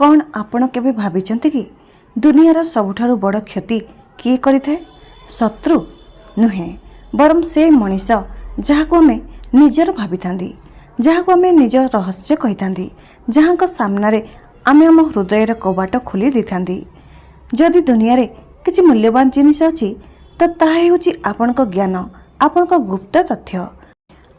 कौन आपण केबे भाबिचंती कि दुनियार सबुठारु बड़ क्षति किए करिथाए? शत्रु नुहे, बरम से मनीष जहाको आमे निजर भाबिथांदी, जहाको आमे निज रहस्य कहिथांदी, जहांको सामनारे आमे आम हृदयर कबाट खोली देथांदी। जदि दुनियारे किछि मूल्यवान जिनिस अछि तो ताहा हेउछि आपणको ज्ञान, आपणको गुप्त तथ्य।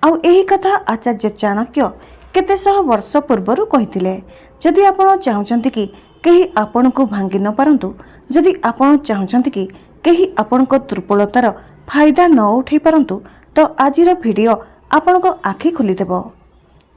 आउ एही कथा आचार्य चाणक्य केते शह वर्ष पूर्वरु कहिथिले। जदि आपण चाहुचंती कि केही आपणको भांगी न पारंतु, जदि आपण चाहुचंती कि केही आपणको दुर्बलतार फायदा न उठै पारंतु, तो आजिर भिडियो आपणको आखि खोली देबो।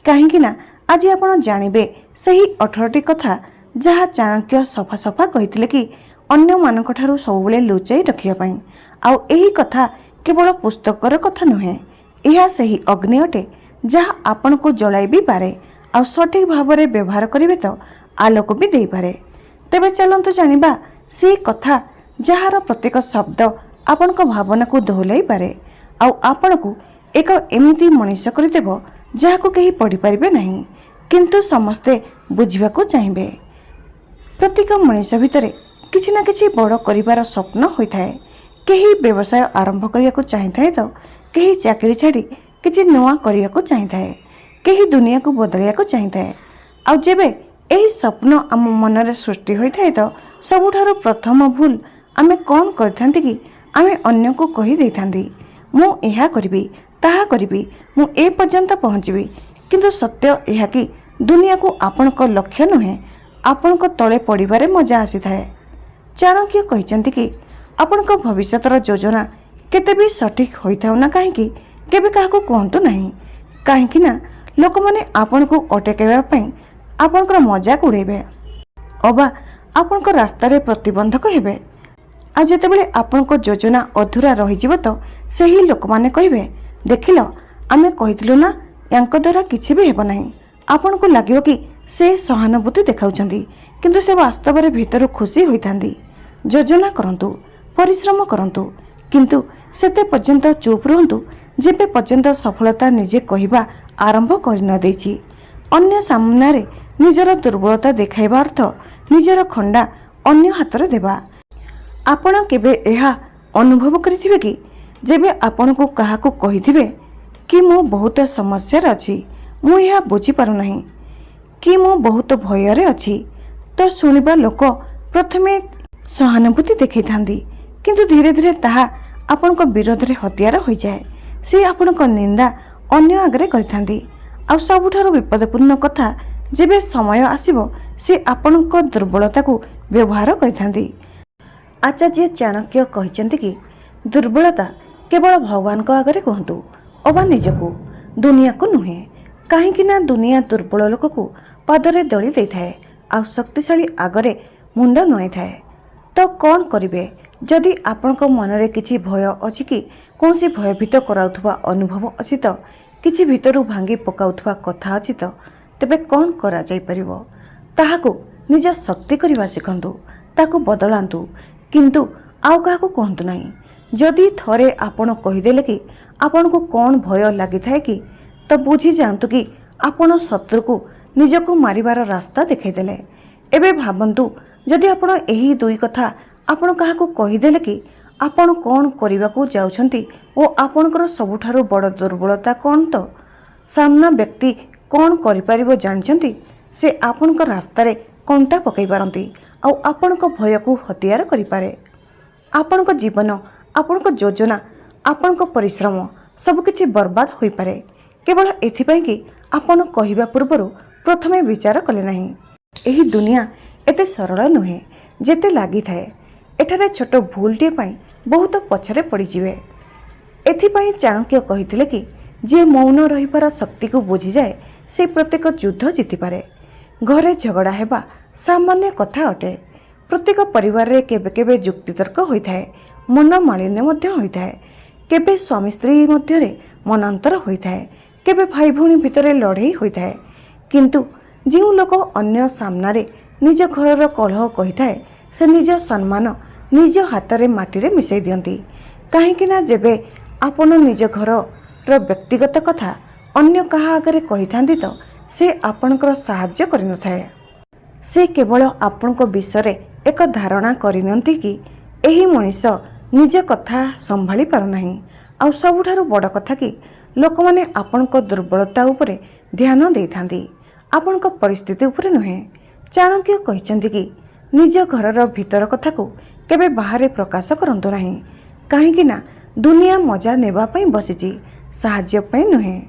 काहेकि ना आज आपण जानिबे सही 18टी कथा जहा चाणक्य सफा सफा कहिथिले कि अन्य मानक ठारू सबुबेले लुचाई रखिया पई। आउ एही कथा केवल पुस्तकर कथा नुहे, यह सही अग्नि अटे जहा आपण को जलाई भी पारे, आउ सठिक भावरे व्यवहार करिवे तो आलोक भी देई पारे। तेबे चलंतु जानिबा से कथा जहार प्रत्येक शब्द आपण को भावना को दोहलाई पारे, आउ आपण को एक एमिति मनीष करिदेबो जहाको केही पढ़ी पारिबे नहीं, किंतु समस्ते बुझिबा को चाहिबे। प्रत्येक मनीष भितरे किछि ना किछि बड़ करिवार स्वप्न होइथाए। केही व्यवसाय आरंभ करिया को चाहिथाए तो केही चाकरी छाड़ी किछि नुआ करिया को चाहिथाए, केही दुनिया को बदलिया को चाहिथाए। आउ जेबे एही स्वप्न आम मनरे सृष्टि होइथाए तो सबुठारु प्रथम भूल आमे कोन करथांती कि आमे अन्य को कहि देथांती, मु एहा करिबी, ताहा करिबी, मु ए पर्यंत पहुंचबी। किंतु सत्य एहा कि दुनिया को आपणको लक्ष्य नुहे, आपणको तळे पड़िबारे मजा आसीथाए। चाणक्य कहिचंती कि आपणको भविष्यतर योजना केते भी सठिक होइथाउ ना काहेकि केबे काहाको कहंतु नाही, काहेकि ना लोक माने आपणको अटकेबा पई आपणकर मजाक उड़ेबे, अबा आपणको रास्ता रे प्रतिबंधक हेबे। आ जेतेबेले आपणको योजना अधूरा रहि जिवो तो सेही लोक माने कहिबे, देखिलो आमे कहितलु ना यांको द्वारा किछि भी हेबो नाही। आपणको लागिवो कि से सहानुभूति देखाउछंती, किंतु से वास्तव रे भीतर खुशी होइथांदी। योजना करंतु, परिश्रम करंतु, किंतु सेते पर्यंत चुप रहंतु जेबे पर्यंत सफलता निजे कहिबा आरंभ करि न देछि। अन्य सामनारे निजर दुर्बलता देखाइबा अर्थ निजर खंडा अन्य हातरे देबा। आपण केबे एहा अनुभव करिथिबे कि जेबे आपण को काहाको कहिथिबे कि मु बहुत समस्या रे अछि, मु एहा बुझी पारु नाही, कि मु बहुत भय रे अछि, तो सुनिबा लोक प्रथमे सहानुभूति देखैथांदी, किंतु धीरे धीरे ताहा आपण को विरोध रे हथियार होई जाए। से आपण को निंदा अन्य आगरे करिथांदी। आ सबुठारु विपदपूर्ण कथा जेबे समय आसीबो से आपण को दुर्बलता को व्यवहार करिथांदी। आचार्य चाणक्य कहिचंती कि दुर्बलता केवल भगवान को आगरे कहंतु, अबा निजको, दुनिया को नुहे। काहेकि ना दुनिया दुर्बल लोक को पादरे दଳି देइथाए, आ शक्तिशाली आगरे मुंड नुआई थाए। तो कौन करिवे जदि आपणको मनरे किछि भय अछि कि कोनसी भयभीत कराउथुवा अनुभव अछि तो किछि भितरु भांगी पकाउथुवा कथा अछि तो तेबे कौन करा जाई परिबो? ताहाको निज शक्ति करिवा सिखंतु, ताको बदलांतु, किंतु आउ काहाको कहंतु नाही। जदि थरे आपण कहिदेले कि आपणको कौन भय लागि थाए कि, तो बुझी जांतु कि आपण शत्रु को निजको मारिबार रास्ता देखैदेले। एबे भाबंतु जदि आपण एही दुई कथा आपण काहाको कहिदेले कि आपण कौन करिबाकू जाउछंती ओ आपणकर सबुठारु बड़ दुर्बलता कौन, तो सामना व्यक्ति कौन करिपारिबो जानिछंती, से आपणकर रास्ता रे कंटा पकाई पारंती, आ आपणको भय को हथियार करिपारे। आपणको जीवन, आपणको योजना, आपणको परिश्रम सबकिछि बर्बाद होई पारे, केवल एथिपाई कि आपण कहिबा पूर्वरु प्रथमे विचार कले नाही। एही दुनिया एते सरल नुहे जेते लागि थाए। एठारे छोट भूलटे पाई बहुत पछरे पड़ी जिवे। एथिपाई चाणक्य कहिथिले कि जे मौन रहिपार शक्ति को बुझी जाए से प्रत्येक युद्ध जीति पारे। घरे झगड़ा हेबा सामान्य कथा अटे। प्रत्येक परिवार रे केबे केबे युक्तितर्क होइथाए, मन मालिन्य मध्य होइथाए, केबे स्वामी स्त्री मध्य रे मनांतर होइथाए, केबे भाई भौणी भितरे लड़ाई होइथाए। किंतु जिउ लोक अन्य सामनारे निज घरर कलह कहिथाए से निज सम्मान निज हाथ रे माटी रे मिसई दियंती। काहेकि ना जेबे आपण निज घर रो व्यक्तिगत कथा अन्य कहा आगे कही था तो से आपणकर साहाय्य करि न थाए। से केवल आपणक विषय एक धारणा करनियंती कि एही मनीष निज कथा संभाली पारुनाही। आउ सबुठारु बड़ कथा कि लोक माने आपणक दुर्बलता उपरे ध्यान देइथांती, आपणक परिस्थिति उपरे नुहे। चाणक्य कहिसंती कि निज घरर भीतर कथा को केबे बाहरे प्रकाश करंतु नाही, काहेकि ना दुनिया मजा नेबा पई बसिची, साहाय्य पई नुहे।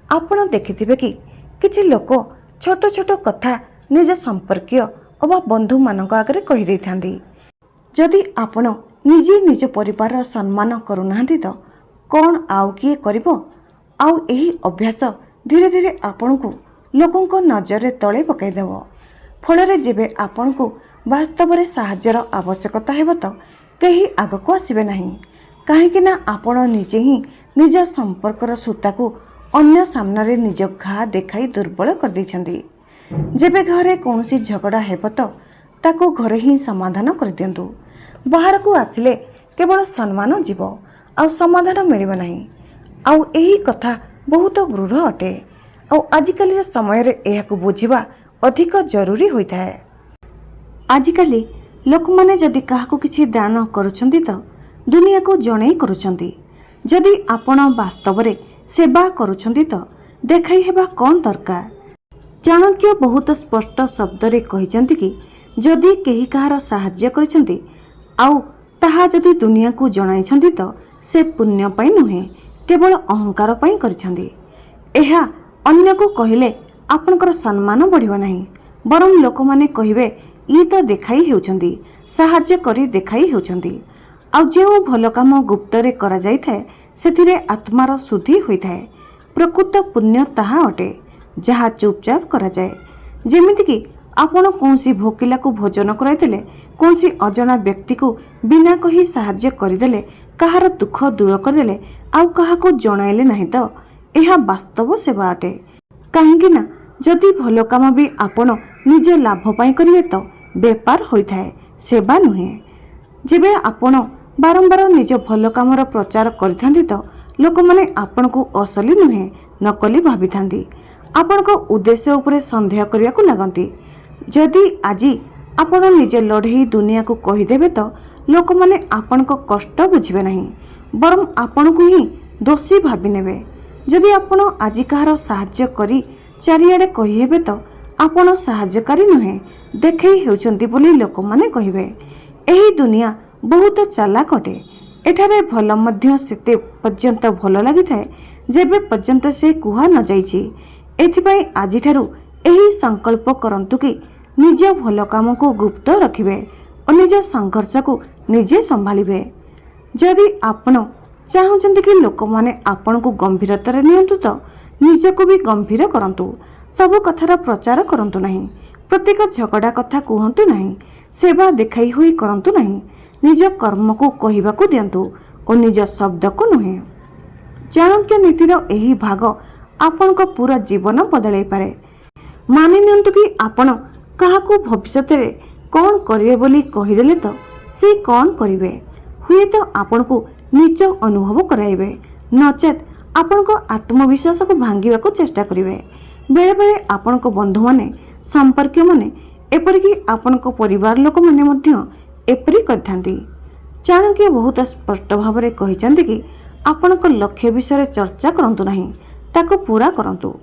आपण देखिथिबे कि किछि लोक छोट छोट कथा निज संपर्कीय अबा बंधु मानक आगे कहि देइथांती। जदि आपण निजे निज परिवार सम्मान करूनाहांती तो कौन आउ किए करिबो। आउ एही अभ्यास धीरे धीरे आपणकु लोकंक नजर तले पकाइदेव। फଳରେ जेबे आपणकु वास्तव में साहाय्यर आवश्यकता हेब तो केही आगको आसिबे नाही, काहेकि ना आपण निजे ही निज संपर्कर सूताकू अन्य सामने निज घा देखाई दुर्बल कर दैछंती। जेबे घरे कौनसी झगड़ा हेब तो ताकू घरे ही समाधान कर दियंतु। बाहर को आसिले केवल सम्मान जीव आउ समाधान मिलिब नाही। आउ एही कथा बहुत गृढ़ अटे। आउ आजिकाली समय रे एहाकू बुझिबा अधिक जरूरी होइथाय। आजिकाली लोक माने जदि काहाकू किछि दान करूछंती तो दुनिया को जणै करूछंती। जदि आपण वास्तव रे सेवा करूछंती तो देखाई हेबा कौन दरकार। चाणक्य बहुत स्पष्ट शब्द रे कहिसंती कि जदि केही कहार साहाय्य करिसंती आउ ताहा जदि दुनिया को जणाइछंती तो से पुण्य पई नुहे, केवल अहंकार पई करिसंती। एहा अन्य को कहिले आपनकर सम्मान बढ़िबो नाही, बरम लोक माने कहिबे ई तो देखाई हेउछंती, साहाय्य करी देखाई हेउछंती। आउ जेउ भल काम गुप्त रे करा जाइथाय सेथिरे आत्मार शुद्धि होइथाय। प्रकृत पुण्य ताहा अटे जहा चुपचाप करा जाए। जेमिति कि आपण कौनसी भोकिला को भोजन कराइदेले, कौनसी अजणा व्यक्ति को बिना कही साहाय्य करदेले, कहार दुख दूर करदेले आउ काहाको जणाइले नाही तो एहा वास्तव सेवा अटे। काहेकि ना जदि भल काम भी आपण निज लाभ पाई करिवे तो बेपार होइथाय, सेवा नुहे। जेबे आपण बारंबार निज भल कामर प्रचार करिथांती तो लोक माने आपण को असली नुहे नकली भाबिथांती, आपण को उद्देश्य उपरे संदेह करिया को लागंती। जदि आजी आपण निज लढेई दुनिया को कहिदेबे तो लोक माने आपण को कष्ट बुझिबे नाही, बरम आपण को ही दोषी भाबी नेबे। जदि आपण आजी कहार साहाय्य करी चारिआडे कहिहेबे तो आपण साहाय्यकारी नुहे, देखेई हेउचंती बोली लोक माने कहिबे। एही दुनिया बहुत चालाक अटे। एठारे भल मध्य सेते पर्यंत भल लागिथाय जेबे पर्यंत से कुहा न जाइछि। एथिपाई आजिठारु एही संकल्प करंतु कि निज भल काम को गुप्त रखिबे और निज संघर्ष को निजे संभालिबे। जदि आपण चाहुचंती कि लोक माने आपण को गंभीरता रे नियंतु तो निजको भी गंभीर करंतु। सब कथार प्रचार करंतु नाही, प्रत्येक झगड़ा कथा कहंतु नाही, सेवा देखाई होई करंतु नाही। निज कर्म को कहिबा को दियंतु और निज शब्द को नुहे। चाणक्य नीतिर एही भाग आपण को पूरा जीवन बदलाई पारे। मानि नियंतु कि आपण काहाकू भविष्यत रे कौन करिवे बोली कहिदेले तो से कौन करिवे, हुए तो आपण को नीच अनुभव कराइबे, नचेत आपण को आत्मविश्वास को भांगिबा को चेष्टा करिवे। बेले बेले आपण को बंधु माने, संपर्क माने, एपरिकी आपण को परिवार लोक माने मध्य एपरी करथांती। चाणक्य बहुत स्पष्ट भाव रे कहिसंती कि आपण को लक्ष्य विषय चर्चा करंतु नाही, ताको पूरा करंतु।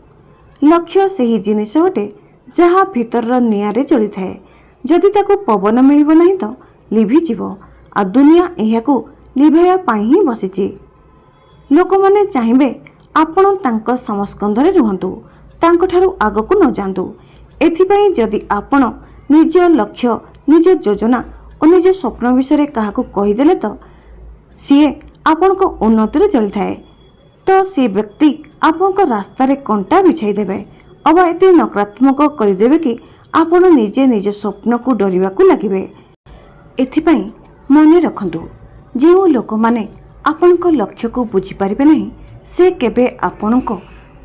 लक्ष्य सेही जिनिस अटे जहा भीतर नियारे जली थाए। जदि ताको पवन मिलिबो नाही तो लिभि जीवो, आ दुनिया एहाकू लिभाया पाई ही बसिछि। लोक माने चाहिबे आपण तांको समस्कंधरे रुहंतु, तांको ठारू आगको न जांतु। एथिपाई जदि आपण निज लक्ष्य, निज योजना और निज स्वप्न विषय काहाकू कहिदेले तो सीए आपण को उन्नति रे चली थाए, तो सी व्यक्ति आपण को रास्ता रे कंटा बिछाई देबे अबा एते नकारात्मक करदेबे कि आपण निजे निज स्वप्न को डरिबा को लागिबे। एथिपाई मने रखंतु, जेउ लोक माने आपण को लक्ष्य को बुझी पारिबे नहीं, से केबे आपण को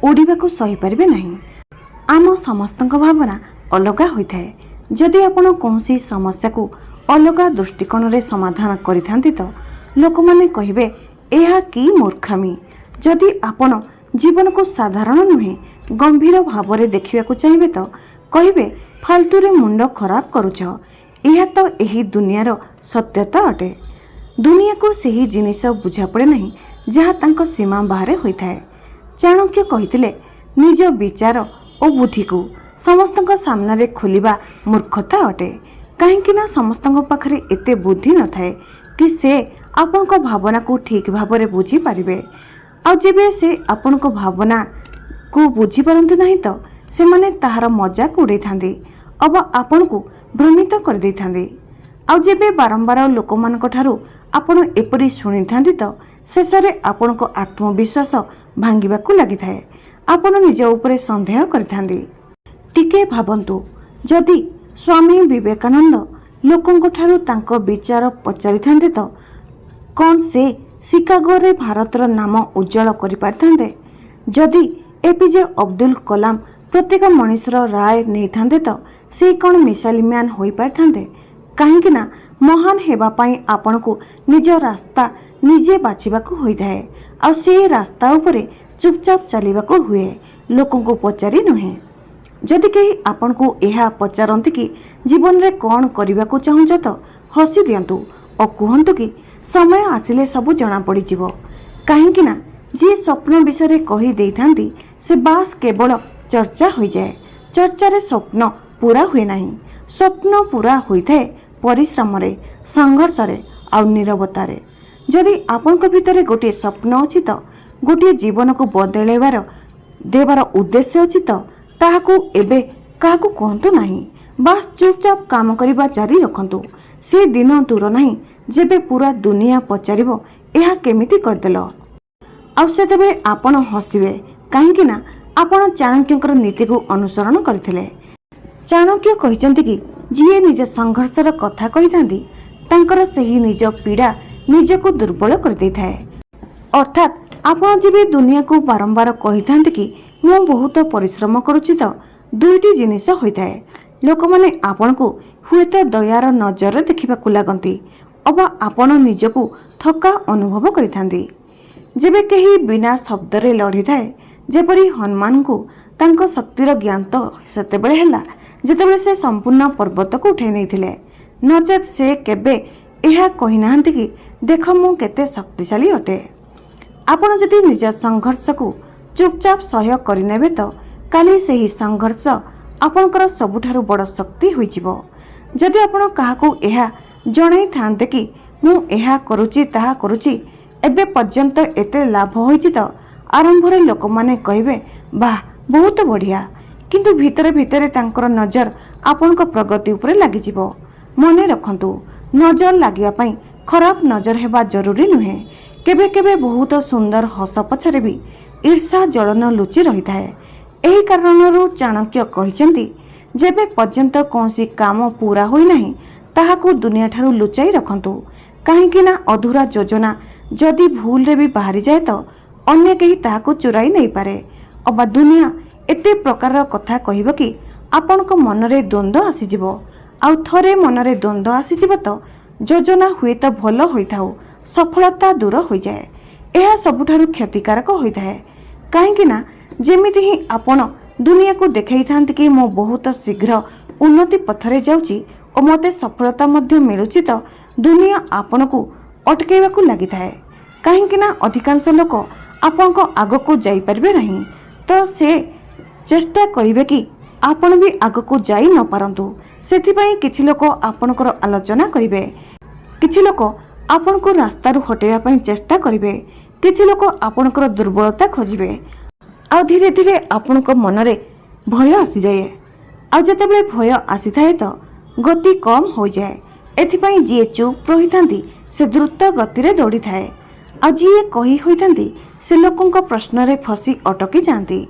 उड़ीबा को सही पारिबे नहीं। आम समस्तक भावना अलगा होइथाए। जदि आपण कौनसी समस्या को अलगा दृष्टिकोण रे समाधान करिथांती तो लोक माने कहिबे एहा की मूर्खामी। जदि आपण जीवन को साधारण नुहे गंभीर भाव रे देखिबा को चाहिबे तो कहिबे फालतूरे मुंड खराब करुछ। यह तो यही दुनियार सत्यता अटे। दुनिया को सही जिनिस बुझा पड़े नहीं जहाँ तांको सीमा बाहर होता है। चाणक्य कहिथिले निज विचार और बुद्धि को समस्तक सामने खोलिबा मूर्खता अटे। कहीं ना समस्तक पाखरे एते बुद्धि न थाए कि से आपण को भावना को ठीक भाव में बुझी पारिबे। आ जेबे से आपण को भावना को बुझी पारंती नहीं तो से माने ताहार मजाक उड़े थांदे अब आपण को भ्रमित कर दे थांदे। आ जेबे बारंबार लोक मानक ठारू आपण एपरी सुनी थांदे तो शेष में आपण को आत्मविश्वास भांगिबाकू लगी थाए। आपण निज उपरे संदेह करथांदे। टिके भाबंतु जदि स्वामी विवेकानंद लोकंक ठारू तांको विचार पचारि थांदे तो कौन से शिकागो रे भारतर नाम उज्जवल करि पारथांदे। जदि एपीजे अब्दुल कलाम प्रत्येक मनुष्यर राय नहीं थांदे तो से कौन मिसाइल मैन होई पारथांदे। काहेकि ना महान हेबा पाई आपण को निज रास्ता निजे बाछिबाकू होई थाए। आ से रास्ता उपरे चुपचाप चलिबाकू हुए, लोकों को पचारि नुहे। जदि कहीं आपण को यह पचारती कि जीवन रे कौन करने को चाहूच तो हसी दिंतु और कहतु कि समय आसिले सबू जना पड़ जीवो। कहीं ना जी स्वप्न विषय कही दे थांती से बास केवल चर्चा हो जाए। चर्चारे स्वप्न पूरा हुए नहीं। स्वप्न पूरा होता है परिश्रम रे, संघर्ष रे और नीरवतारे। जदि आपण को भीतर गोटे स्वप्न अच्छी तो गोटे जीवन को बदलैबार देवार उद्देश्य अच्छी तो ताहाकू एबे काहाकू कहतु नहीं। बास चुपचाप काम करबा जारी रखंतु। से दिन दूर नहीं जेबे पूरा दुनिया पचारिबो एहा केमिति करदेल। आ सेतेबे आपण हसिबे काहेकि ना आपण चाणक्यकर नीति को अनुसरण करथिले। चाणक्य कहिसंती कि जिए निज संघर्षर कथा कहिथांती तांकर सही निज पीड़ा निजको दुर्बल कर देथाए। अर्थात आपण जेबे दुनिया को बारंबार कहिथांती कि मु बहुत परिश्रम करुछि तो दुईटी जिनिस होइथाए। लोक माने आपण को हुएत दयार नजर देखिबाकू लागंती अब आपण निजको थका अनुभव करिथांती। जेबे केही बिना शब्द रे लड़ी थाए जेपरी हनुमान को तांको शक्तिर ज्ञान तो सेतेबेले हैला जेतेबेले से संपूर्ण पर्वत को उठाई नैथिले। नचेत से केबे एहा कहि नाहंती कि देख मु केते शक्तिशाली अटे। आपण जदि निज संघर्ष को चुपचाप सह्य करिनेबे तो काली सही संघर्ष आपणकर सबुठारु बड़ शक्ति होइजिवो। जदि आपण काहाकू एहा जणाई थांते कि मु एहा करूची ताहा करूची एबे पर्यंत एते लाभ होइछि तो आरंभ रे लोक माने कहिबे वाह बहुत बढ़िया, किंतु भितरे भितरे तांकर नजर आपणक प्रगति उपरे लागि जिवो। मने रखंतु नजर लागिया पई खराब नजर हेबा जरूरी नुहे। केबे केबे बहुत सुंदर हस पछरे भी ईर्षा जलन लुचि रही थाए। एही कारणरू चाणक्य कहिसेंती जेबे पर्यंत कौनसी काम पूरा होई नाही ताहाकू दुनिया ठारू लुचाई रखंतु। काहेकि ना अधूरा योजना जदि भूल रे भी बाहरी जाए तो अन्य केही ताहाकू चुराई नहीं पारे। अबा दुनिया एते प्रकार कथा कहिबो कि आपणक मनरे द्वंद्व आसीजिवो। आउ थरे मनरे द्वंद्व आसीजिवो तो योजना हुए तो भल होइथाउ सफलता दूर हो जाए। यह सबुठारु क्षतिकारक होइथाए। काहेकि ना जेमिति ही आपण दुनिया को देखै थांती कि मो बहुत शीघ्र उन्नति पथरे जाउची और मते सफलता मध्य मिलुची तो दुनिया आपण को अटकेबाकू लागि थाए। काहेकि ना अधिकांश लोक आपण को आग को जाई परबे नहीं तो से चेष्टा करिवे कि आपण भी आग को जाई न पारंतु। सेथिपई किछि लोक आपणकर आलोचना करिवे, किछि लोक आपण को रास्तारू हटेवा पई चेष्टा करिवे, किछि लोक आपणकर दुर्बलता खोजिवे। आ धीरे धीरे आपणक मनरे भय आसी जाए। आ जेतेबेले भय आसी थाए तो गति कम हो जाए। एथिपई जी चुप रही थांती से द्रुत गति रे दौड़ी थाए। आ जी कही होई थांती से लोकंक प्रश्न रे फसी अटकी जाती।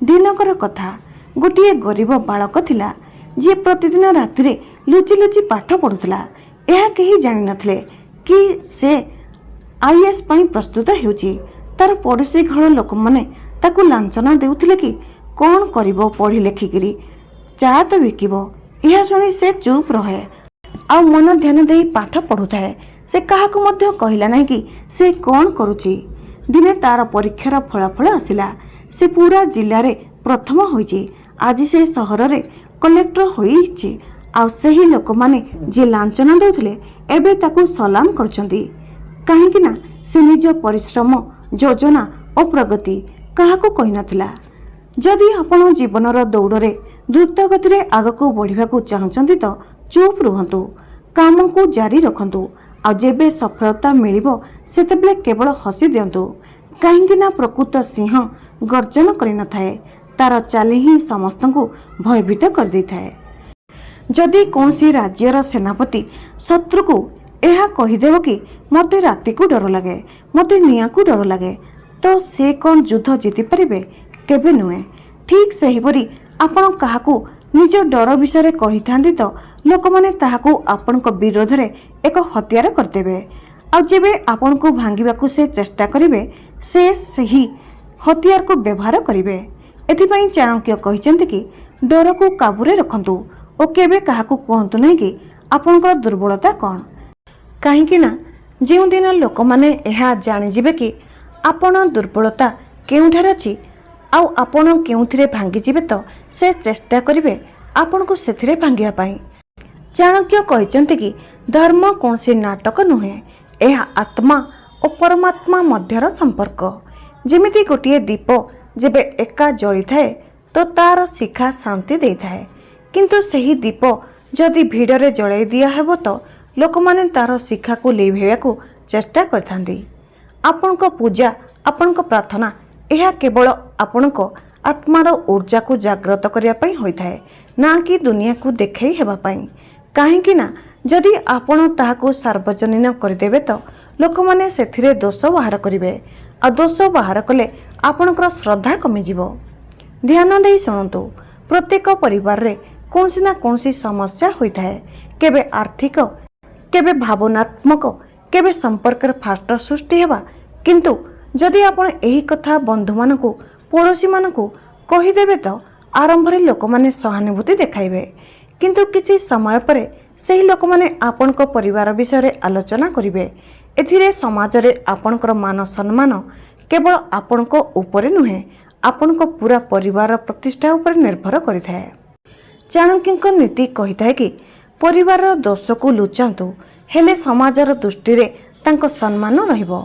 दिनकर कथा गोटे गरीब बालक थिला जी प्रतिदिन राति लुचि लुचि पाठ पढ़ुला। यह कहीं जानि नथिले कि से आईएएस पई प्रस्तुत हेउची। तार पड़ोसी घर लोक माने ताकू लांछना देउथिले कि कौन करिवो पढ़ी लेखिकिरी चा तो बिकिबो। यह सुनी से चुप रहे आ मन ध्यान देई पाठ पढ़ुथाए। से काहाकू मध्य कहिला नहीं कि से कौन करुची। दिने तार परीक्षार फलाफल आसिला। से पूरा जिल्ला रे प्रथम होइची। आज से सहर रे कलेक्टर होइछि आउ सही लोक माने जे लांछना दउथिले एबे ताकू सलाम करछंती काहेकि ना से निज परिश्रम योजना और प्रगति काहाको कहि नथिला। जदि आपण जीवनर दौड़रे द्रुत गति आगको बढ़िबाकू चाहछंती तो चुप रुहंतु काम को जारी रखंतु आ जेबे सफलता मिलिबो सेतेबेले केवल हसी दियंतु काहेकि ना प्रकृत सिंह गर्जन करि नथाए तार चाली ही समस्तंकु भयभीत कर देथाए। जदि कौनसी राज्यर सेनापति शत्रु को यह कहीदेव कि मते राति को डर लगे मते निया को डर लगे तो से कौन युद्ध जीति पारिबे केबे नुहे। ठीक सेहिपरि आपण काहाकू निज डर विषय कही थांती तो लोक माने ताहाकू आपणक विरोध रे एक हत्यार करदेबे आ जेबे आपण को भांगिबाकू से चेष्टा करिवे से सही हथियार को व्यवहार करिवे। एथिपाई चाणक्य कहिसेंति कि डर को काबूरे रखंतु और केबे काहाकू कहंतु नै कि आपणकर दुर्बलता कौन काहेकि ना जो दिन लोक माने एहा जानि जिवे कि आपण दुर्बलता केउठार अछि आउ आपण केउथिरे भांगी जिवे तो से चेष्टा करिवे आपण को सेथिरे भांगिया पाई। चाणक्य कहिसेंति कि धर्म कोनसी नाटक नुहे एहा आत्मा और परमात्मा मध्यर संपर्क। जेमिति गोटिए दीप जेबे एका जली थाए तो तार शिखा शांति देई थाए किंतु सही दीप जदि भिड़रे जलाई दिया हेबो तो लोक माने तार शिखा को लिभेया को चेष्टा करथांती। आपणको पूजा आपणको प्रार्थना यह केवल आपणको आत्मार ऊर्जा को जागृत करिया पई होई थाए ना कि दुनिया को देखै हेबा पई। काहेकि ना जदि आपण ताहाको सार्वजनीन करदेबे तो लोक माने सेथिरे दोष बाहर करिवे आ दोष बाहर कले आपणकर श्रद्धा कमी जिवो। ध्यान देई सुनंतु प्रत्येक परिवार रे कोनसी ना कोनसी समस्या होई थाए केबे आर्थिक केबे भावनात्मक केबे संपर्क फास्ट सृष्टि हेबा किंतु जदि आपण एही कथा बंधु मानकू पड़ोशी मानकू कहीदेवे तो आरंभ रे लोक माने सहानुभूति देखाइबे किंतु किछि समय परे सही लोक माने आपणक परिवार विषय आलोचना करिवे। एथिरे समाज रे आपणकर मान सम्मान केवल आपणक ऊपर नुहे आपणक पूरा परिवार प्रतिष्ठा ऊपर निर्भर करिथाए। चाणक्यक नीति कहिथाए कि परिवार दोष को लुचांतु हेले समाजर दृष्टि रे तांको सम्मान रहिबो।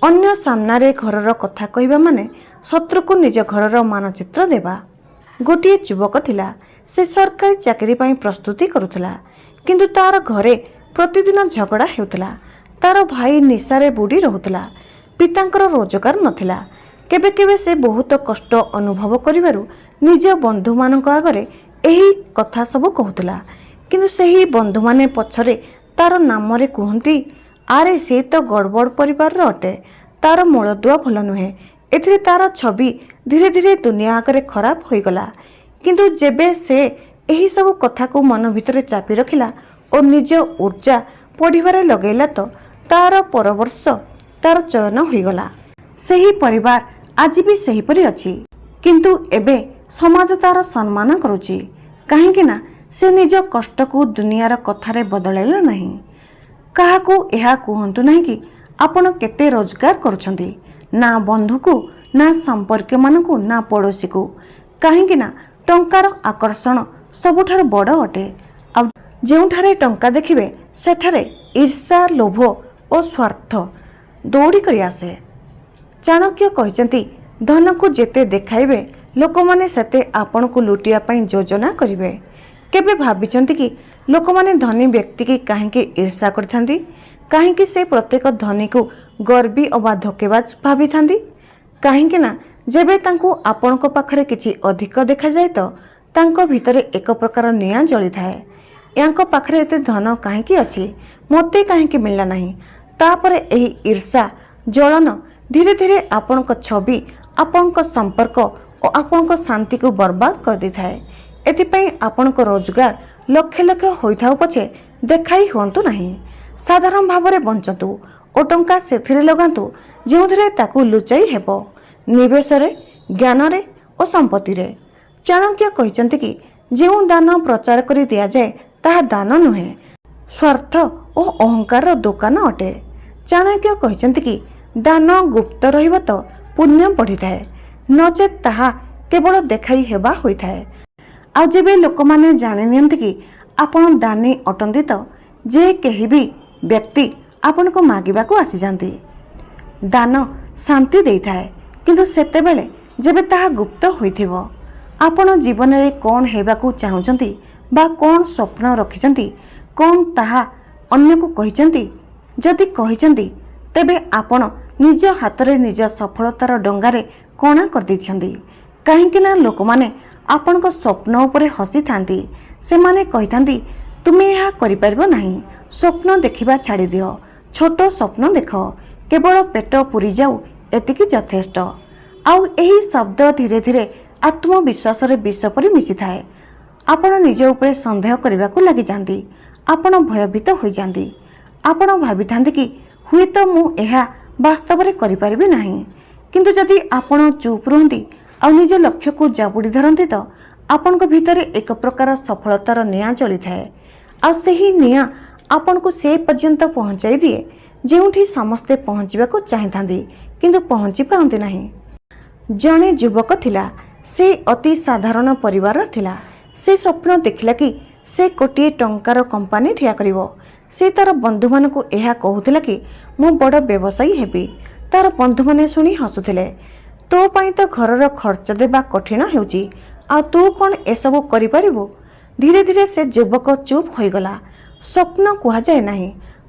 अन्य सामनारे घरर कथा कहिबा माने शत्रु को निज घरर मानचित्र देबा। गोटिए युवक थिला से सरकारी चाकरी पाई प्रस्तुति करुथला किंतु तार घरे प्रतिदिन झगड़ा हेउथला। तार भाई निशारे बुड़ी रहुथला पितांकर रोजगार नथिला। केबे केबे से बहुत कष्ट अनुभव करिबारु निज बंधु मानक आगरे एही कथा सब कहूथला किंतु सेही बंधु माने पछरे तार नाम रे कहंती आरे से तो गड़बड़ परिवार अटे तार मूलदुआ भल नुहे। एथिरे तार छवि धीरे धीरे दुनिया आगरे खराब होई गला किंतु जेबे से एही सब कथा को मन भितरे चापी रखिला और निज ऊर्जा पढ़िबारे लगेला तो तार परवर्ष तार चयन होई गला। सेही परिवार आज भी सही परि अछि किंतु एबे समाज तार सम्मान करूची काहेकि ना से निज कष्ट को दुनियार कथारे बदलैला नहीं। काहाकू एहा कहंतु नहीं कि आपण केते रोजगार करूछंती ना बंधु को ना संपर्क मानकू ना पड़ोशी को काहेकि ना टंकार आकर्षण सबुठार बड़ अटे। आ जेउठारे टंका देखिबे सेठारे ईर्षा लोभ और स्वार्थ दौड़ी करि आसे। चाणक्य कहिसेंती धन को जेते देखाइबे लोक माने सेते आपण को लुटिया पई योजना करिवे। केबे भाबिचंती कि लोक माने धनी व्यक्ति की काहेकि ईर्षा करथांती काहेकि से प्रत्येक धनी को गर्वी अबा धोकेबाज भाबिथांती काहेकि ना जेबे तांको आपणको पाखरे किछि अधिक देखा जाय तो तांको भितरे एक प्रकार निया जळी थाए। यांको पाखरे एते धन काहेकि अछि मोते काहेकि मिलला नाही तापरे एही ईर्षा जलन धीरे धीरे आपणको छवि आपणको संपर्क और आपणको शांति को बर्बाद कर दी थाए। एथिपई आपणको रोजगार लक्ष लक्ष होइथाउ पछे देखाई हुंतु नाही। साधारण भावरे बंचतु और टंका सेथिरे लगांतु जेउथिरे ताकू लुचाई हेबो निवेश रे ज्ञान रे और संपत्ति रे। चाणक्य कहिसंती कि जेउ दान प्रचार करि दिया जाय ताहा दान नुहे स्वार्थ और अहंकार दुकान अटे। चाणक्य कहिसंती कि दान गुप्त रहिबो तो पुण्य बढ़ी थाए नचेत ताहा केवल देखाई हेबा होई थाए। ଆଉ ଯେବେ ଲୋକମାନେ ଜାଣି ନିଅନ୍ତି କି ଆପଣ ଦାନୀ ଅଟନ୍ତି ତ ଯେ କେହି ବି ବ୍ୟକ୍ତି ଆପଣଙ୍କୁ ମାଗିବାକୁ ଆସିଯାନ୍ତି। ଦାନ ଶାନ୍ତି ଦେଇଥାଏ, କିନ୍ତୁ ସେତେବେଳେ ଯେବେ ତାହା ଗୁପ୍ତ ହୋଇଥିବ। ଆପଣ ଜୀବନରେ କ'ଣ ହେବାକୁ ଚାହୁଁଛନ୍ତି ବା କ'ଣ ସ୍ୱପ୍ନ ରଖିଛନ୍ତି, କ'ଣ ତାହା ଅନ୍ୟକୁ କହିଛନ୍ତି? ଯଦି କହିଛନ୍ତି ତେବେ ଆପଣ ନିଜ ହାତରେ ନିଜ ସଫଳତାର ଡଙ୍ଗାରେ କଣା କରିଦେଇଛନ୍ତି। କାହିଁକି ନା ଲୋକମାନେ ଆପଣଙ୍କ ସ୍ୱପ୍ନ ଉପରେ ହସିଥାନ୍ତି। ସେମାନେ କହିଥାନ୍ତି ତୁମେ ଏହା କରିପାରିବ ନାହିଁ, ସ୍ୱପ୍ନ ଦେଖିବା ଛାଡ଼ିଦିଅ, ଛୋଟ ସ୍ୱପ୍ନ ଦେଖ, କେବଳ ପେଟ ପୁରିଯାଉ, ଏତିକି ଯଥେଷ୍ଟ। ଆଉ ଏହି ଶବ୍ଦ ଧୀରେ ଧୀରେ ଆତ୍ମବିଶ୍ୱାସରେ ବିଷ ପରି ମିଶିଥାଏ। ଆପଣ ନିଜ ଉପରେ ସନ୍ଦେହ କରିବାକୁ ଲାଗିଯାନ୍ତି। ଆପଣ ଭୟଭୀତ ହୋଇଯାନ୍ତି। ଆପଣ ଭାବିଥାନ୍ତି କି ହୁଏତ ମୁଁ ଏହା ବାସ୍ତବରେ କରିପାରିବି ନାହିଁ। କିନ୍ତୁ ଯଦି ଆପଣ ଚୁପ୍ ରୁହନ୍ତି ଆଉ ନିଜ ଲକ୍ଷ୍ୟକୁ ଜାବୁଡ଼ି ଧରନ୍ତି ତ ଆପଣଙ୍କ ଭିତରେ ଏକ ପ୍ରକାର ସଫଳତାର ନିଆଁ ଜଳିଥାଏ। ଆଉ ସେହି ନିଆଁ ଆପଣଙ୍କୁ ସେ ପର୍ଯ୍ୟନ୍ତ ପହଞ୍ଚାଇ ଦିଏ ଯେଉଁଠି ସମସ୍ତେ ପହଞ୍ଚିବାକୁ ଚାହିଁଥାନ୍ତି କିନ୍ତୁ ପହଞ୍ଚି ପାରନ୍ତି ନାହିଁ। ଜଣେ ଯୁବକ ଥିଲା। ସେ ଅତି ସାଧାରଣ ପରିବାରର ଥିଲା। ସେ ସ୍ୱପ୍ନ ଦେଖିଲା କି ସେ କୋଟିଏ ଟଙ୍କାର କମ୍ପାନୀ ଠିଆ କରିବ। ସେ ତାର ବନ୍ଧୁମାନଙ୍କୁ ଏହା କହୁଥିଲା କି ମୁଁ ବଡ଼ ବ୍ୟବସାୟୀ ହେବି। ତାର ବନ୍ଧୁମାନେ ଶୁଣି ହସୁଥିଲେ। ତୋ ପାଇଁ ତ ଘରର ଖର୍ଚ୍ଚ ଦେବା କଠିନ ହେଉଛି, ଆଉ ତୁ କ'ଣ ଏସବୁ କରିପାରିବୁ? ଧୀରେ ଧୀରେ ସେ ଯୁବକ ଚୁପ୍ ହୋଇଗଲା। ସ୍ୱପ୍ନ କୁହାଯାଏ ନାହିଁ,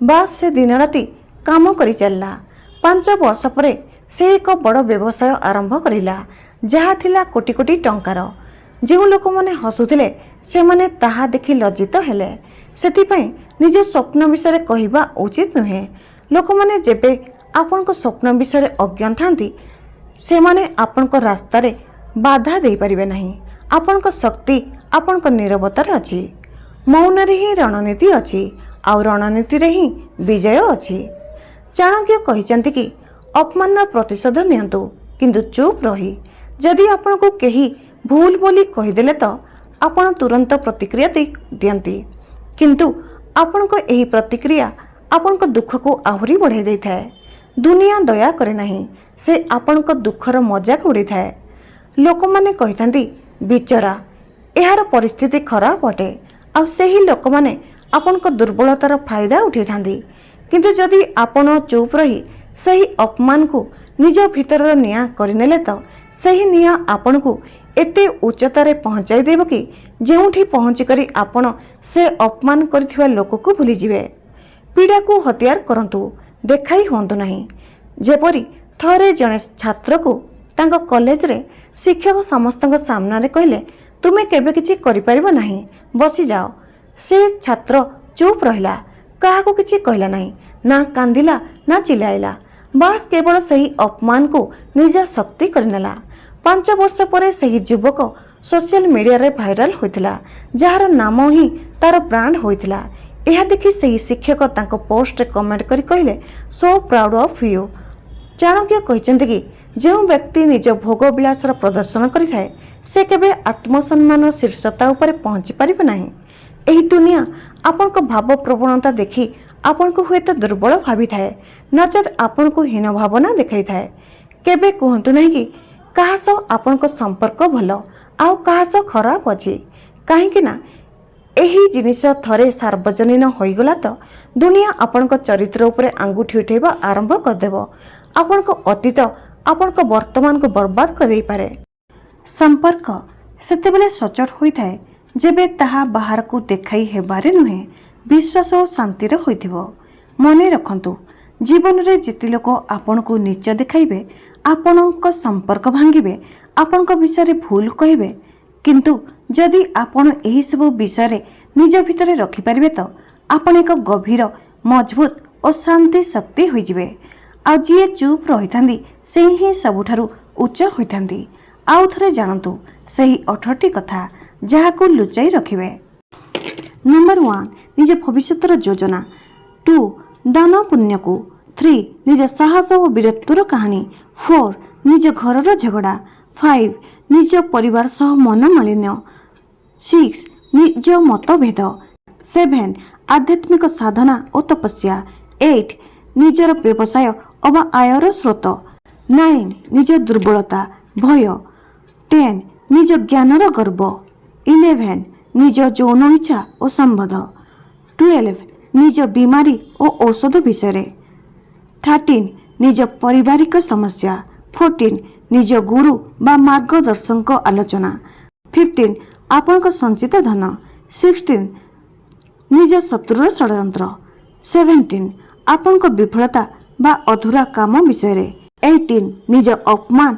ବାସ୍ ସେ ଦିନରାତି କାମ କରି ଚାଲିଲା। 5 ବର୍ଷ ପରେ ସେ ଏକ ବଡ଼ ବ୍ୟବସାୟ ଆରମ୍ଭ କରିଲା, ଯାହା ଥିଲା କୋଟି କୋଟି ଟଙ୍କାର। ଯେଉଁ ଲୋକମାନେ ହସୁଥିଲେ ସେମାନେ ତାହା ଦେଖି ଲଜ୍ଜିତ ହେଲେ। ସେଥିପାଇଁ ନିଜ ସ୍ୱପ୍ନ ବିଷୟରେ କହିବା ଉଚିତ ନୁହେଁ। ଲୋକମାନେ ଯେବେ ଆପଣଙ୍କ ସ୍ୱପ୍ନ ବିଷୟରେ ଅଜ୍ଞ ଥାନ୍ତି ସେମାନେ ଆପଣଙ୍କ ରାସ୍ତାରେ ବାଧା ଦେଇପାରିବେ ନାହିଁ। ଆପଣଙ୍କ ଶକ୍ତି ଆପଣଙ୍କ ନୀରବତାରେ ଅଛି। ମୌନରେ ହିଁ ରଣନୀତି ଅଛି, ଆଉ ରଣନୀତିରେ ହିଁ ବିଜୟ ଅଛି। ଚାଣକ୍ୟ କହିଛନ୍ତି କି ଅପମାନର ପ୍ରତିଶୋଧ ନିଅନ୍ତୁ, କିନ୍ତୁ ଚୁପ୍ ରହି। ଯଦି ଆପଣଙ୍କୁ କେହି ଭୁଲ ବୋଲି କହିଦେଲେ ତ ଆପଣ ତୁରନ୍ତ ପ୍ରତିକ୍ରିୟା ଦିଅନ୍ତି, କିନ୍ତୁ ଆପଣଙ୍କ ଏହି ପ୍ରତିକ୍ରିୟା ଆପଣଙ୍କ ଦୁଃଖକୁ ଆହୁରି ବଢ଼ାଇ ଦେଇଥାଏ। ଦୁନିଆ ଦୟା କରେ ନାହିଁ, ସେ ଆପଣଙ୍କ ଦୁଃଖର ମଜାକ ଉଡ଼ାଇଥାଏ। ଲୋକମାନେ କହିଥାନ୍ତି ବିଚରା, ଏହାର ପରିସ୍ଥିତି ଖରାପ ଅଟେ, ଆଉ ସେହି ଲୋକମାନେ ଆପଣଙ୍କ ଦୁର୍ବଳତାର ଫାଇଦା ଉଠାଇଥାନ୍ତି। କିନ୍ତୁ ଯଦି ଆପଣ ଚୁପ୍ ରହି ସେହି ଅପମାନକୁ ନିଜ ଭିତରର ନିଆଁ କରିନେଲେ ତ ସେହି ନିଆଁ ଆପଣଙ୍କୁ ଏତେ ଉଚ୍ଚତାରେ ପହଞ୍ଚାଇ ଦେବ କି ଯେଉଁଠି ପହଞ୍ଚିକରି ଆପଣ ସେ ଅପମାନ କରିଥିବା ଲୋକକୁ ଭୁଲିଯିବେ। ପୀଡ଼ାକୁ ହତିଆର କରନ୍ତୁ, ଦେଖାଇ ହୁଅନ୍ତୁ ନାହିଁ। ଯେପରି ଥରେ ଜଣେ ଛାତ୍ରକୁ ତାଙ୍କ କଲେଜରେ ଶିକ୍ଷକ ସମସ୍ତଙ୍କ ସାମ୍ନାରେ କହିଲେ ତୁମେ କେବେ କିଛି କରିପାରିବ ନାହିଁ, ବସିଯାଅ। ସେ ଛାତ୍ର ଚୁପ୍ ରହିଲା, କାହାକୁ କିଛି କହିଲା ନାହିଁ, ନା କାନ୍ଦିଲା ନା ଚିଲାଇଲା। ବାସ୍ କେବଳ ସେହି ଅପମାନକୁ ନିଜ ଶକ୍ତି କରିନେଲା। 5 ବର୍ଷ ପରେ ସେହି ଯୁବକ ସୋସିଆଲ ମିଡ଼ିଆରେ ଭାଇରାଲ ହୋଇଥିଲା, ଯାହାର ନାମ ହିଁ ତାର ବ୍ରାଣ୍ଡ ହୋଇଥିଲା। ଏହା ଦେଖି ସେହି ଶିକ୍ଷକ ତାଙ୍କ ପୋଷ୍ଟରେ କମେଣ୍ଟ କରି କହିଲେ so proud of you. Chanakya କହିଛନ୍ତି କି ଯେଉଁ ବ୍ୟକ୍ତି ନିଜ ଭୋଗ ବିଳାସର ପ୍ରଦର୍ଶନ କରିଥାଏ ସେ କେବେ ଆତ୍ମସମ୍ମାନର ଶୀର୍ଷତା ଉପରେ ପହଞ୍ଚି ପାରିବ ନାହିଁ। ଏହି ଦୁନିଆ ଆପଣଙ୍କ ଭାବ ପ୍ରବଣତା ଦେଖି ଆପଣଙ୍କୁ ହୁଏତ ଦୁର୍ବଳ ଭାବିଥାଏ, ନଚେତ୍ ଆପଣଙ୍କୁ ହୀନ ଭାବନା ଦେଖାଇଥାଏ। କେବେ କୁହନ୍ତୁ ନାହିଁ କି କାହା ସହ ଆପଣଙ୍କ ସମ୍ପର୍କ ଭଲ ଆଉ କାହା ସହ ଖରାପ ଅଛି। କାହିଁକି ନା ଏହି ଜିନିଷ ଥରେ ସାର୍ବଜନୀନ ହୋଇଗଲା ତ ଦୁନିଆ ଆପଣଙ୍କ ଚରିତ୍ର ଉପରେ ଆଙ୍ଗୁଠି ଉଠାଇବା ଆରମ୍ଭ କରିଦେବ। ଆପଣଙ୍କ ଅତୀତ ଆପଣଙ୍କ ବର୍ତ୍ତମାନକୁ ବର୍ବାଦ କରିଦେଇପାରେ। ସମ୍ପର୍କ ସେତେବେଳେ ସଚୋଟ ହୋଇଥାଏ ଯେବେ ତାହା ବାହାରକୁ ଦେଖାଇ ହେବାରେ ନୁହେଁ, ବିଶ୍ୱାସ ଓ ଶାନ୍ତିରେ ହୋଇଥିବ। ମନେ ରଖନ୍ତୁ, ଜୀବନରେ ଯେତେ ଲୋକ ଆପଣଙ୍କୁ ନୀଚ ଦେଖାଇବେ, ଆପଣଙ୍କ ସମ୍ପର୍କ ଭାଙ୍ଗିବେ, ଆପଣଙ୍କ ବିଷୟରେ ଭୁଲ କହିବେ, କିନ୍ତୁ ଯଦି ଆପଣ ଏହିସବୁ ବିଷୟରେ ନିଜ ଭିତରେ ରଖିପାରିବେ ତ ଆପଣ ଏକ ଗଭୀର, ମଜବୁତ ଓ ଶାନ୍ତି ଶକ୍ତି ହୋଇଯିବେ। ଆଉ ଯିଏ ଚୁପ୍ ରହିଥାନ୍ତି ସେହି ହିଁ ସବୁଠାରୁ ଉଚ୍ଚ ହୋଇଥାନ୍ତି। ଆଉ ଥରେ ଜାଣନ୍ତୁ ସେହି 18ଟି କଥା ଯାହାକୁ ଲୁଚାଇ ରଖିବେ। ନମ୍ବର 1, ନିଜ ଭବିଷ୍ୟତର ଯୋଜନା। 2, ଦାନ ପୁଣ୍ୟକୁ। 3, ନିଜ ସାହସ ଓ ବୀରତ୍ୱର କାହାଣୀ। 4, ନିଜ ଘରର ଝଗଡ଼ା। 5, ନିଜ ପରିବାର ସହ ମନମାଳିନ୍ୟ। 6, ନିଜ ମତଭେଦ। 7, ଆଧ୍ୟାତ୍ମିକ ସାଧନା ଓ ତପସ୍ୟା। 8, ନିଜର ବ୍ୟବସାୟ ଅବା ଆୟର ସ୍ରୋତ। 9, ନିଜ ଦୁର୍ବଳତା, ଭୟ। 10, ନିଜ ଜ୍ଞାନର ଗର୍ବ। 11 निज यौन इच्छा और संबंध। 12 निज बीमारी और औषध विषय। 13 निज पारिवारिक समस्या। 14 निज गुरु बा मार्गदर्शक आलोचना। 15 आपनक संचित धन। 16 निज शत्रुर षड्यंत्र। 17 आपनक विफलता बा अधूरा काम विषय। 18 निज अपमान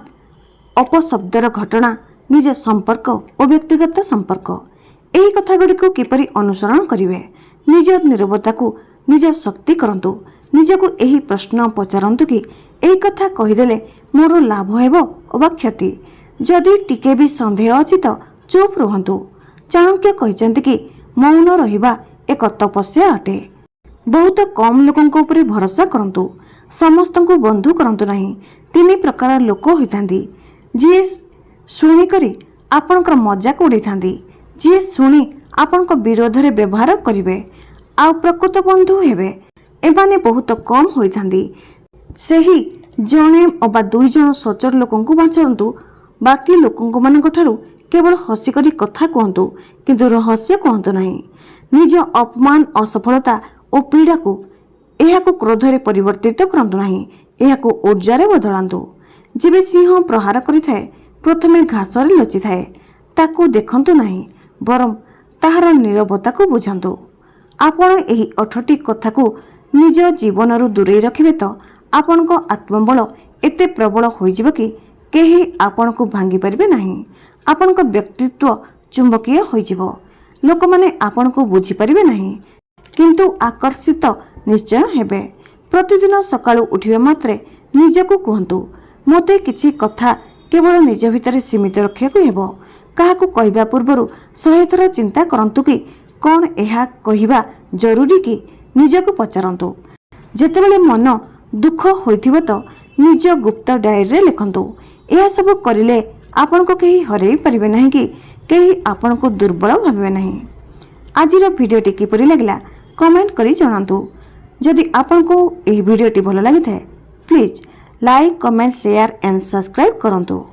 अपशब्दर घटना निज संपर्क और व्यक्तिगत संपर्क। यही कथा गुड़ी को किपरि अनुसरण करिवे। निज निरवता को निज शक्ति करंतु। निजको यही प्रश्न पचारंतु कि यही कथा कहीदेले मोर लाभ हेबो अबा क्षति। जदि टिके भी संदेह अछि तो चुप रुहंतु। चाणक्य कहते कि मौन रहिबा एक तपस्या अटे। बहुत कम लोकंक उपरे भरोसा करंतु। समस्तंकु बंधु करंतु नहीं। तीन प्रकार लोक होइतांदी। जी शुणी करी आपणकर मजाक उड़ाई, जी शुणी आपणक विरोध में व्यवहार करेंगे आ प्रकृत बंधु हेबे एमाने बहुत कम होइतांदी। सेही जणे अबा दुई जण सचर लोकंकु बाछंतु। बाकी लोकंक मानक ठारू केवल हसिकरी कथा कहतु किंतु रहस्य कहतु नहीं। निज अपमान असफलता और पीड़ा को एहाको क्रोधरे परिवर्तित करंतु नहीं। एहाको ऊर्जारे बदलांतु। जेबे सिंह प्रहार करिथाए प्रथमे घासरे लचि थाए ताकू देखंतु नहीं बरम ताहार नीरवता को बुझंतु। आपण एही 8टी कथा को निज जीवनरु दूरे रखिबे तो आपणक आत्मबल एते प्रबल होइजिबो कि केही आपणको भांगी परिबे नहीं। आपणक व्यक्तित्व चुंबकीय होइजिबो। लोक माने आपणको बुझी परिबे नहीं किंतु आकर्षित निश्चय हेबे। प्रतिदिन सकाळु उठिबे मात्रे निजको कहंतु मोते किछि कथा केवल निज भितर सीमित रखियाकु हेबो। काहाकु कहबा पूर्वरु 100 थर चिंता करंतु कि कौन एहा कहिबा जरूरी कि निजको पचारंतु। जेतेबेले मन दुख होइथिबो तो निज गुप्त डायरी रे लिखंतु। एहा सब करिले आपनको केही हरेई परिबे नहीं कि केही आपनको दुर्बल भाबे नहीं। आजिर भिडियोटी किपरि लागला कमेंट करी जणांतु। जदि आपनको एही भिडियोटी भलो लागि थाए please like comment share and subscribe करंतु।